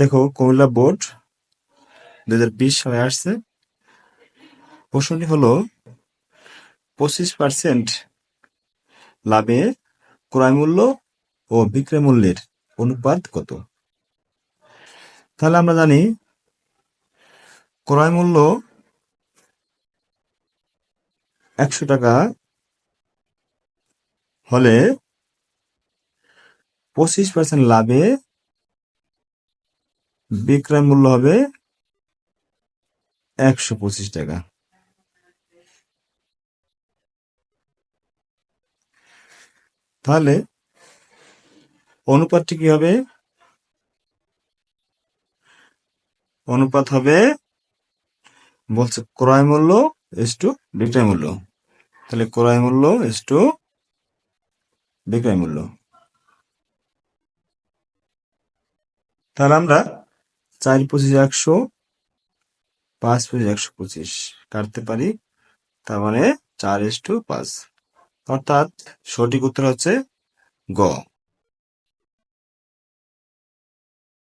দেখো, কুমিল্লা বোর্ড 2020 সালে আসছে। প্রশ্নটি হলো 25% লাভে ক্রয় মূল্য ও বিক্রয় মূল্যের অনুপাত কত? তাহলে আমরা জানি ক্রয় মূল্য 100 টাকা হলে 25% লাভে বিক্রয় মূল্য হবে 125 টাকা। তাহলে অনুপাতটি কি হবে? অনুপাত হবে, বলছে ক্রয় মূল্য ইস টু বিক্রয় মূল্য। তাহলে ক্রয় মূল্য ইস টু বিক্রয় মূল্য। তাহলে আমরা 4×25 = 100, 5×25 কাটতে পারি। তার মানে 4:5। অর্থাৎ সঠিক উত্তর হচ্ছে গ।